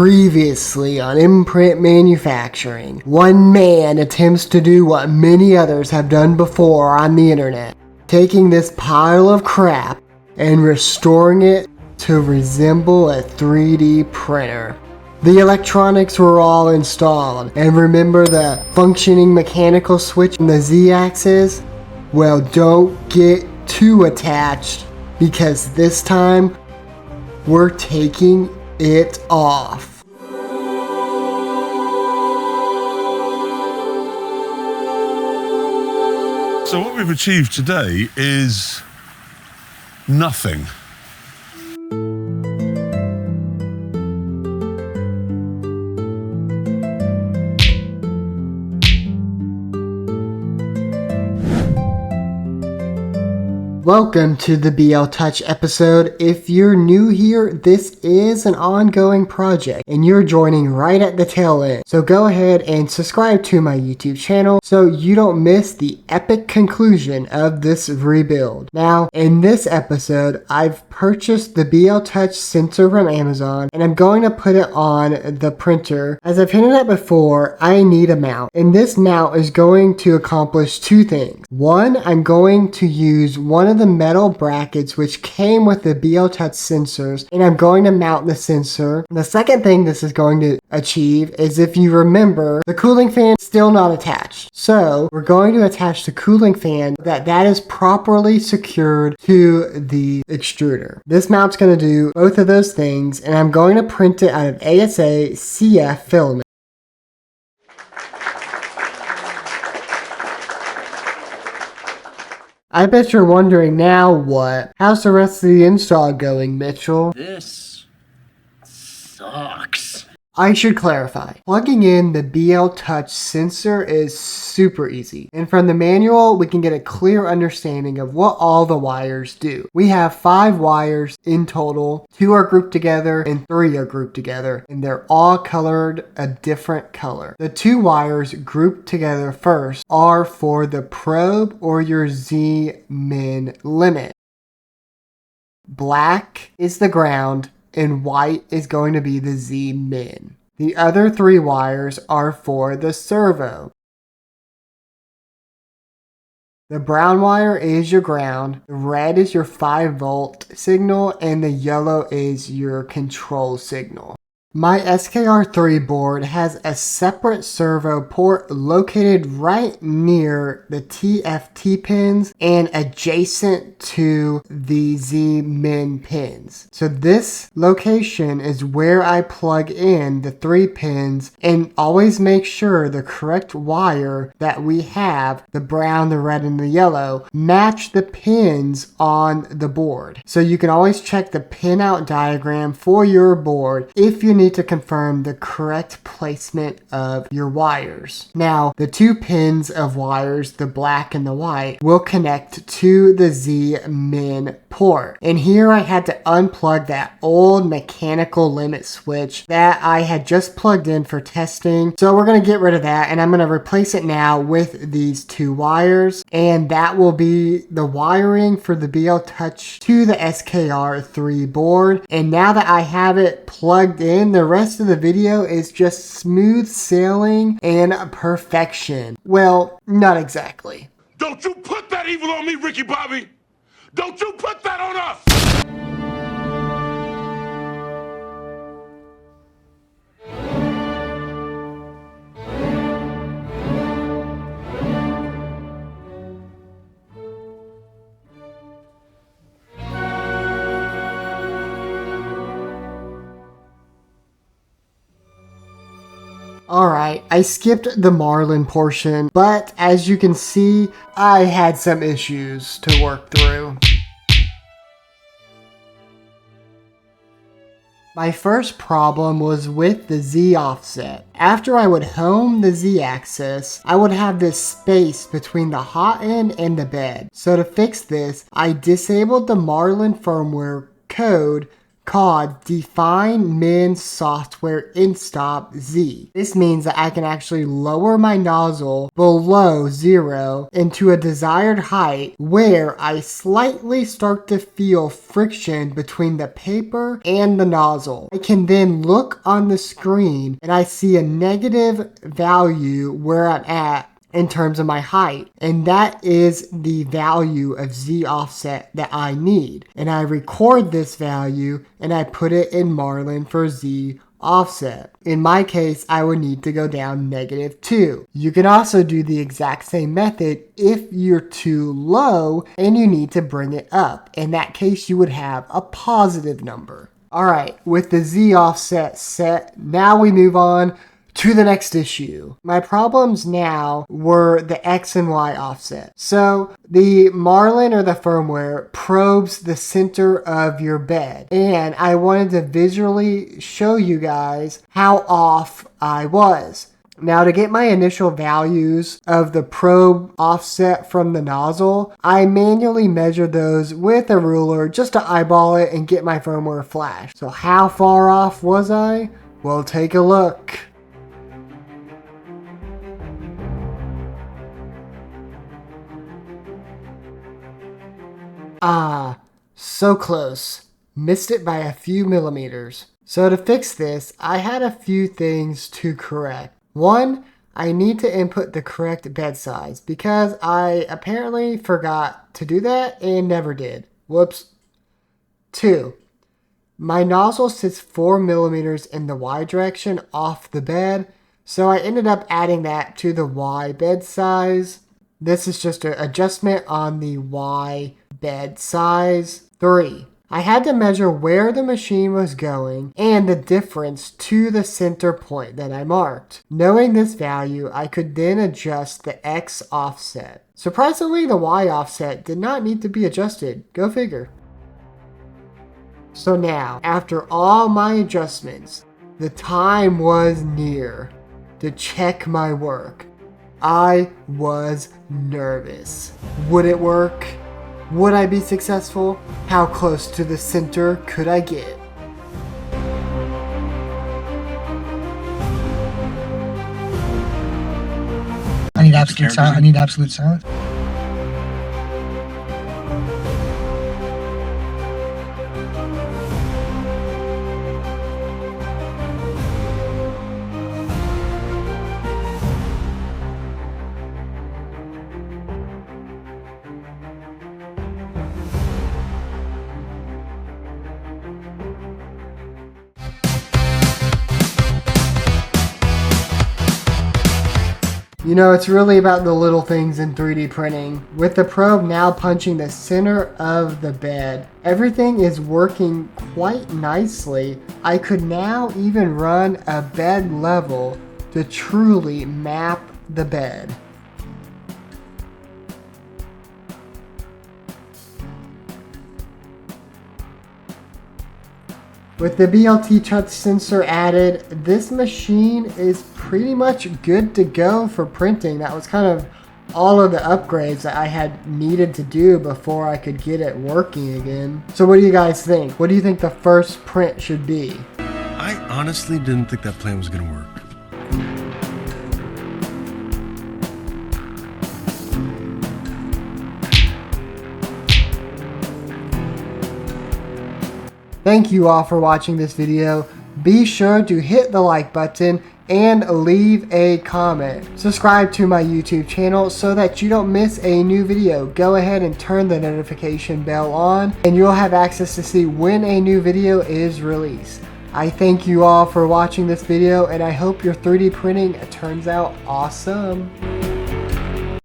Previously on Imprint Manufacturing, one man attempts to do what many others have done before on the internet, taking this pile of crap and restoring it to resemble a 3D printer. The electronics were all installed, and remember the functioning mechanical switch on the Z-axis? Well, don't get too attached, because this time we're taking it off. So what we've achieved today is nothing. Welcome to the BL Touch episode. If you're new here, this is an ongoing project and you're joining right at the tail end. So go ahead and subscribe to my YouTube channel so you don't miss the epic conclusion of this rebuild. Now, in this episode, I've purchased the BL Touch sensor from Amazon and I'm going to put it on the printer. As I've hinted at before, I need a mount, and this mount is going to accomplish two things. One, I'm going to use one of the metal brackets which came with the BL Touch sensors, and I'm going to mount the sensor. The second thing this is going to achieve is, if you remember, the cooling fan is still not attached. So we're going to attach the cooling fan that is properly secured to the extruder. This mount's going to do both of those things, and I'm going to print it out of ASA CF filament. I bet you're wondering, now what? How's the rest of the install going, Mitchell? This sucks. I should clarify. Plugging in the BL Touch sensor is super easy. And from the manual, we can get a clear understanding of what all the wires do. We have 5 wires in total. 2 are grouped together and 3 are grouped together. And they're all colored a different color. The 2 wires grouped together first are for the probe or your Z-min limit. Black is the ground, and white is going to be the Z-min. The other 3 wires are for the servo. The brown wire is your ground, the red is your 5-volt signal, and the yellow is your control signal. My SKR3 board has a separate servo port located right near the TFT pins and adjacent to the Z-min pins. So this location is where I plug in the 3 pins, and always make sure the correct wire that we have, the brown, the red, and the yellow, match the pins on the board. So you can always check the pinout diagram for your board if you need to confirm the correct placement of your wires. Now, the 2 pins of wires, the black and the white, will connect to the Z-min port. And here I had to unplug that old mechanical limit switch that I had just plugged in for testing. So we're going to get rid of that, and I'm going to replace it now with these 2 wires. And that will be the wiring for the BL Touch to the SKR3 board. And now that I have it plugged in, the rest of the video is just smooth sailing and perfection. Well, not exactly. Don't you put that evil on me, Ricky Bobby! Don't you put that on us! Alright, I skipped the Marlin portion, but as you can see, I had some issues to work through. My first problem was with the Z offset. After I would home the Z axis, I would have this space between the hot end and the bed. So to fix this, I disabled the Marlin firmware code called Define Min Software Instap Z. This means that I can actually lower my nozzle below 0 into a desired height where I slightly start to feel friction between the paper and the nozzle. I can then look on the screen and I see a negative value where I'm at in terms of my height, and that is the value of Z offset that I need. And I record this value and I put it in Marlin for Z offset. In my case, I would need to go down -2. You can also do the exact same method if you're too low and you need to bring it up. In that case, you would have a positive number. Alright, with the Z offset set, now we move on to the next issue. My problems now were the X and Y offset. So the Marlin or the firmware probes the center of your bed, and I wanted to visually show you guys how off I was. Now, to get my initial values of the probe offset from the nozzle, I manually measured those with a ruler just to eyeball it and get my firmware flash. So how far off was I? Well, take a look. Ah, so close. Missed it by a few millimeters. So to fix this, I had a few things to correct. One, I need to input the correct bed size because I apparently forgot to do that and never did. Whoops. 2, my nozzle sits 4 millimeters in the Y direction off the bed, so I ended up adding that to the Y bed size. This is just an adjustment on the Y bed size. 3, I had to measure where the machine was going and the difference to the center point that I marked. Knowing this value, I could then adjust the X offset. Surprisingly, the Y offset did not need to be adjusted. Go figure. So now, after all my adjustments, the time was near to check my work. I was nervous. Would it work? Would I be successful? How close to the center could I get? I need absolute silence. I need absolute silence. You know, it's really about the little things in 3D printing. With the probe now punching the center of the bed, everything is working quite nicely. I could now even run a bed level to truly map the bed. With the BLT touch sensor added, this machine is pretty much good to go for printing. That was kind of all of the upgrades that I had needed to do before I could get it working again. So what do you guys think? What do you think the first print should be? I honestly didn't think that plan was going to work. Thank you all for watching this video. Be sure to hit the like button and leave a comment. Subscribe to my YouTube channel so that you don't miss a new video. Go ahead and turn the notification bell on and you'll have access to see when a new video is released. I thank you all for watching this video and I hope your 3D printing turns out awesome.